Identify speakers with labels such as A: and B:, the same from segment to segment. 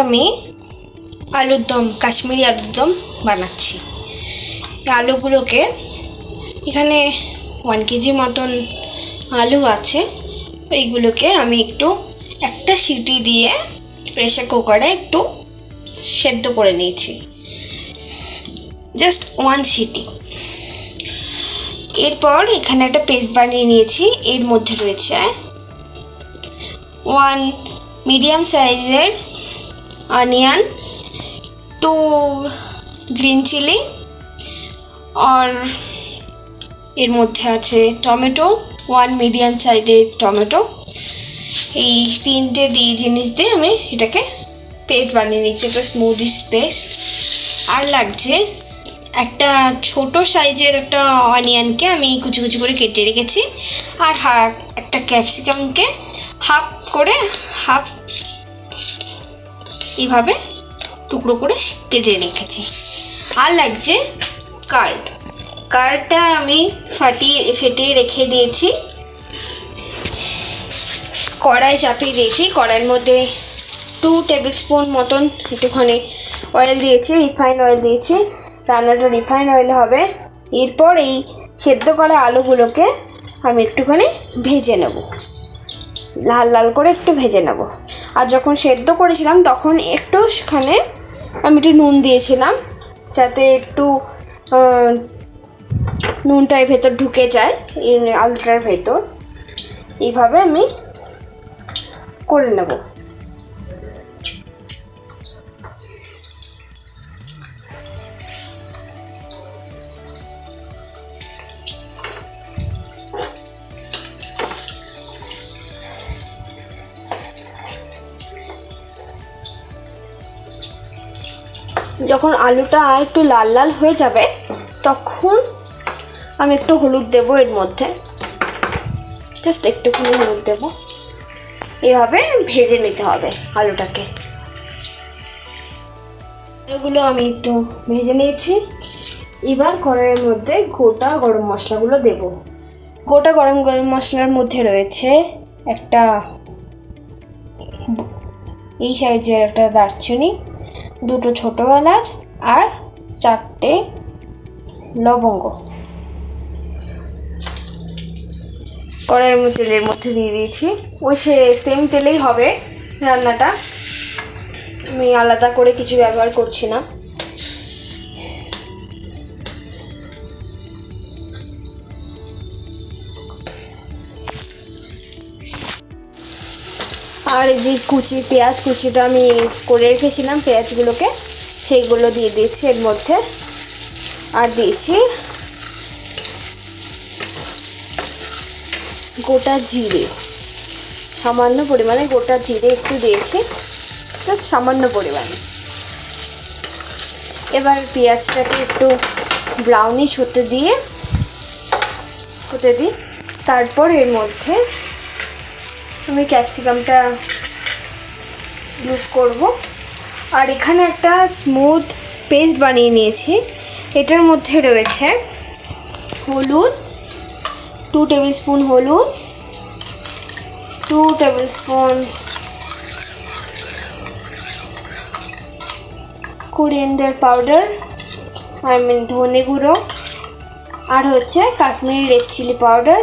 A: আমি আলুর দম, কাশ্মীরি আলুর দম বানাচ্ছি। আলুগুলোকে এখানে 1 কেজি মতন আলু আছে, এইগুলোকে আমি একটা সিটি দিয়ে প্রেসার কুকারে একটু সেদ্ধ করে নিয়েছি, জাস্ট 1 সিটি। এরপর এখানে একটা পেস্ট বানিয়ে নিয়েছি। এর মধ্যে রয়েছে 1 মিডিয়াম সাইজের অনিয়ন, 2 গ্রিন চিলি, আর এর মধ্যে আছে টমেটো, 1 মিডিয়াম সাইজের টমেটো। এই 3টে জিনিস দিয়ে আমি এটাকে পেস্ট বানিয়ে নিচ্ছি, একটা স্মুদি পেস্ট। আর লাগছে একটা ছোট সাইজের একটা অনিয়নকে আমি কুচি কুচি করে কেটে রেখেছি, আর একটা ক্যাপসিকামকে হাফ এইভাবে টুকরো করে কেটে রেখেছি। আর লাগছে কার্ডটা আমি ফেটিয়ে রেখে দিয়েছি। কড়াই চাপিয়ে দিয়েছি, কড়াইয়ের মধ্যে 2 টেবিল স্পুন মতন একটুখানি অয়েল দিয়েছি, রিফাইন্ড অয়েল দিয়েছি। রান্নাটা রিফাইন্ড অয়েল হবে। এরপর এই সেদ্ধ করা আলুগুলোকে আমি একটুখানি ভেজে নেব, লাল লাল করে একটু ভেজে নেব। আর যখন সেদ্ধ করেছিলাম তখন একটুখানি আমি একটু নুন দিয়েছিলাম, যাতে একটু নুনটার ভেতর ঢুকে যায় এই আলুটার ভেতর। এইভাবে আমি করে নেব। যখন আলুটা একটু লাল লাল হয়ে যাবে তখন আমি একটু হলুদ দেবো, এর মধ্যে জাস্ট একটুখানি হলুদ দেবো। এভাবে ভেজে নিতে হবে আলুটাকে। আলুগুলো আমি একটু ভেজে নিয়েছি। এবার কড়াইয়ের মধ্যে গোটা গরম মশলাগুলো দেব। গোটা গরম মশলার মধ্যে রয়েছে একটা এই সাইজের একটা দারচিনি, 2টো ছোটো এলাচ, আর 4টে লবঙ্গ। কড়াইয়ের তেলের মধ্যে দিয়ে দিয়েছি। ওই সেম তেলেই হবে রান্নাটা, আমি আলাদা করে কিছু ব্যবহার করছি না। আর এই যে পেঁয়াজ কুচিটা আমি করে রেখেছিলাম, পেঁয়াজগুলোকে সেইগুলো দিয়ে দিয়েছি এর মধ্যে। আর দিয়েছি গোটা জিরে, সামান্য পরিমাণে গোটা জিরে একটু দিয়েছি, জাস্ট সামান্য পরিমাণে। এবার পেঁয়াজটাকে একটু ব্রাউনিশ হতে দিই। তারপর এর মধ্যে আমি ক্যাপসিকামটা ইউজ করব। আর এখানে একটা স্মুথ পেস্ট বানিয়ে নিয়েছি। এটার মধ্যে রয়েছে হলুদ, 2 টেবিল স্পুন হলুদ, 2 টেবিল স্পুন কোরিয়ান্ডার পাউডার, ধনে গুঁড়ো, আর হচ্ছে কাশ্মীরি রেড চিলি পাউডার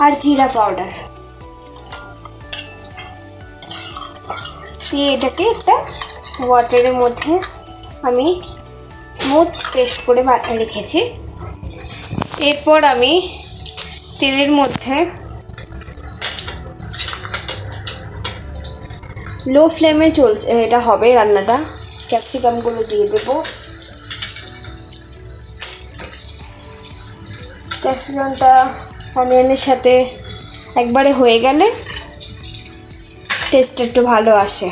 A: আর জিরা পাউডার দিয়ে এটাকে একটা ওয়াটারের মধ্যে আমি স্মুথ পেস্ট করে রেখেছি। এরপর আমি তেলের মধ্যে লো ফ্লেমে এটা হবে রান্নাটা। ক্যাপসিকামগুলো দিয়ে দেবো। ক্যাপসিকামটা অনিয়নের সাথে একবারে হয়ে গেলে টেস্ট একটু ভালো আসে।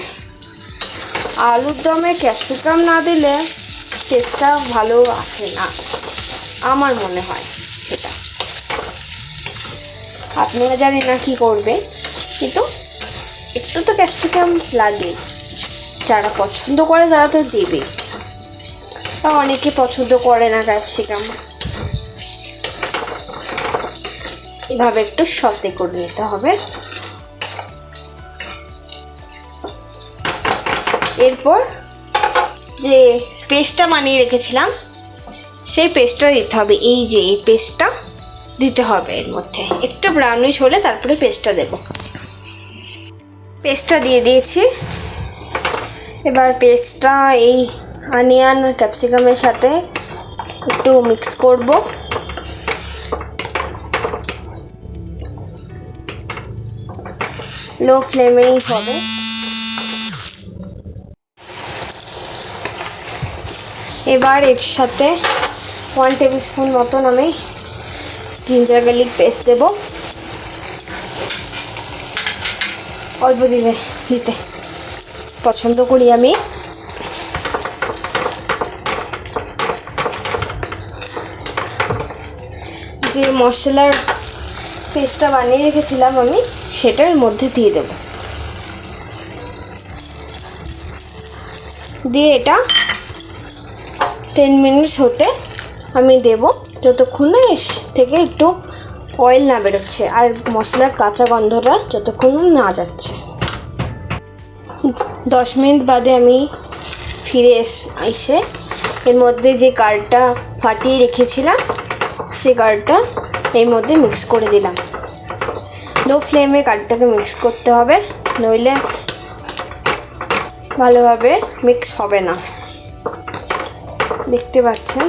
A: আলুর দমে ক্যাপসিকাম না দিলে টেস্টটা ভালো আসে না, আমার মনে হয়। এটা আপনারা জানি না কি করবে, কিন্তু একটু তো ক্যাপসিকাম লাগে। যারা পছন্দ করে তারা তো দেবে, বা অনেকে পছন্দ করে না ক্যাপসিকাম। এভাবে একটু সতে করে নিতে হবে। এরপর এরপর যে পেস্টটা বানিয়ে রেখেছিলাম সেই পেস্টটা দিতে হবে। এই যে এই পেস্টটা দিতে হবে এর মধ্যে। একটু ব্রাউনিশ হলে তারপরে পেস্টটা দেব। পেস্টটা দিয়ে দিয়েছি। এবার পেস্টটা এই অনিয়ন ক্যাপসিকামের সাথে একটু মিক্স করব। লো ফ্লেমেই হবে। এবার এর সাথে 1 টেবিল স্পুন মতন আমি জিঞ্জার গার্লিক পেস্ট দেব। অল্প দিতে পছন্দ করি আমি। যে মশলার পেস্টটা বানিয়ে রেখেছিলাম আমি সেটা এর মধ্যে দিয়ে দেব। দিয়ে এটা 10 মিনিটস হতে আমি দেব, যতক্ষণ না এর থেকে একটু অয়েল না বেরোচ্ছে আর মশলার কাঁচা গন্ধটা যতক্ষণ না যাচ্ছে। 10 মিনিট বাদে আমি ফিরে এসে এর মধ্যে যে কার্ডটা ফাটিয়ে রেখেছিলাম সেই কার্ডটা এর মধ্যে মিক্স করে দিলাম। লো ফ্লেমে কার্ডটাকে মিক্স করতে হবে, নইলে ভালোভাবে মিক্স হবে না। দেখতে পাচ্ছেন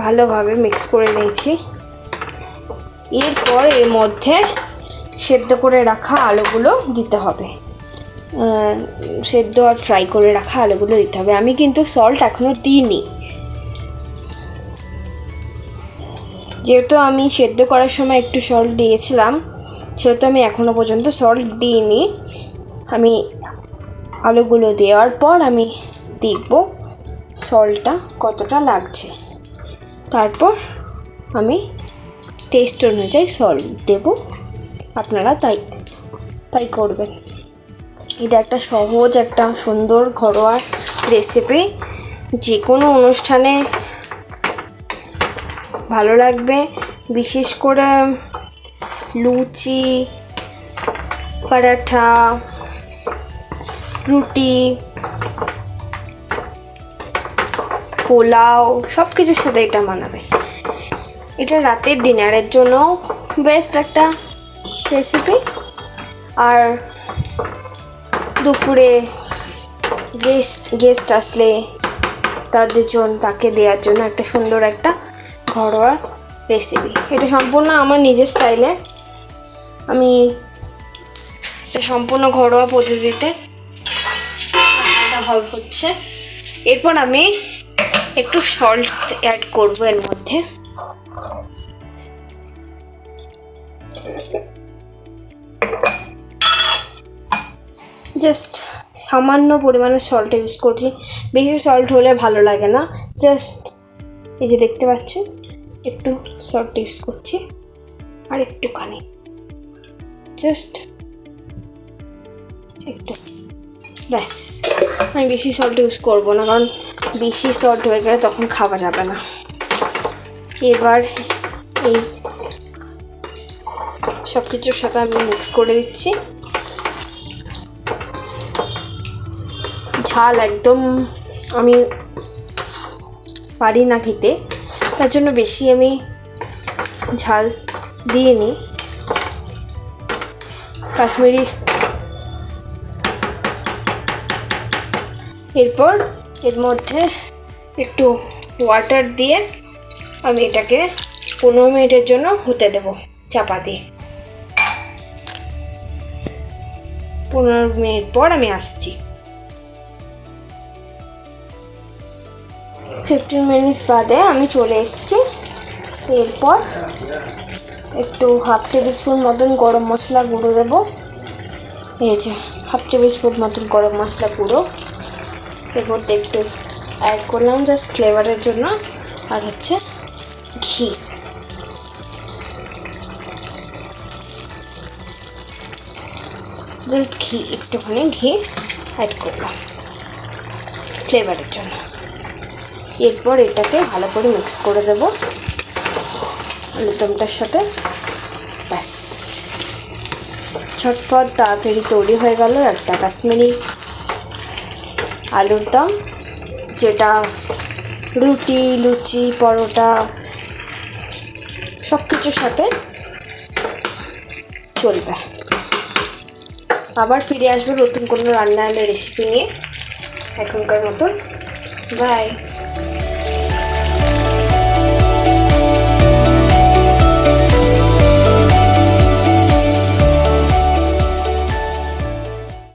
A: ভালোভাবে মিক্স করে নিয়েছি। এরপর এর মধ্যে সেদ্ধ করে রাখা আলুগুলো দিতে হবে। সেদ্ধ আর ফ্রাই করে রাখা আলুগুলো দিতে হবে। আমি কিন্তু সল্ট এখনও দিইনি, যেহেতু আমি সেদ্ধ করার সময় একটু সল্ট দিয়েছিলাম সেহেতু আমি এখনও পর্যন্ত সল্ট দিইনি। আমি আলুগুলো দেওয়ার পর আমি দেখব সল্টটা কতটা লাগছে, তারপর আমি টেস্ট অনুযায়ী সল্ট দেব। আপনারা তাই করবেন। এটা একটা সহজ, একটা সুন্দর ঘরোয়া রেসিপি, যে কোনো অনুষ্ঠানে ভালো লাগবে। বিশেষ করে লুচি, পরাঠা, রুটি, পোলাও সব কিছুর সাথে এটা মানাবে। এটা রাতের ডিনারের জন্য বেস্ট একটা রেসিপি। আর দুপুরে গেস্ট আসলে তাকে দেওয়ার জন্য একটা সুন্দর একটা ঘরোয়া রেসিপি। এটা সম্পূর্ণ আমার নিজের স্টাইলে, আমি এটা সম্পূর্ণ ঘরোয়া পদ্ধতিতে হচ্ছে। এরপর আমি একটু সল্ট অ্যাড করব এর মধ্যে। জাস্ট সামান্য পরিমাণে সল্ট ইউজ করছি, বেশি সল্ট হলে ভালো লাগে না। জাস্ট এই যে দেখতে পাচ্ছেন একটু সল্ট ইউজ করছি আর একটুখানি, জাস্ট একটু, ব্যাস। আমি বেশি সল্ট ইউজ করবো না, কারণ বেশি সল্ট হয়ে গেলে তখন খাওয়া যাবে না। এবার এই সব কিছুর সাথে আমি মিক্স করে দিচ্ছি। ঝাল একদম আমি পারি না খেতে, তার জন্য বেশি আমি ঝাল দিইনি। কাশ্মীরি। এরপর এর মধ্যে একটু ওয়াটার দিয়ে আমি এটাকে 15 মিনিটের জন্য হতে দেব চাপা দিয়ে। 15 মিনিট পর আমি আসছি। 15 মিনিটস বাদে আমি চলে এসেছি। এরপর একটু 1/2 টেবিল স্পুন মতন গরম মশলা গুঁড়ো দেবো। এই যে 1/2 টেবিল স্পুন মতন গরম মশলা গুঁড়ো এর মধ্যে একটু অ্যাড করলাম জাস্ট ফ্লেভারের জন্য। আর হচ্ছে ঘি। জাস্ট ঘি, একটুখানি ঘি অ্যাড করলাম ফ্লেভারের জন্য। এরপর এটাকে ভালো করে মিক্স করে দেবো আলুর দমটার সাথে। ব্যাস, ঝটপট তাড়াতাড়ি তৈরি হয়ে গেল একটা কাশ্মীরি আলুর দম, যেটা রুটি, লুচি, পরোটা সব কিছুর সাথে চলবে। আবার ফিরে আসবো নতুন কোনো রান্নার রেসিপি নিয়ে। এখনকার মতন বাই।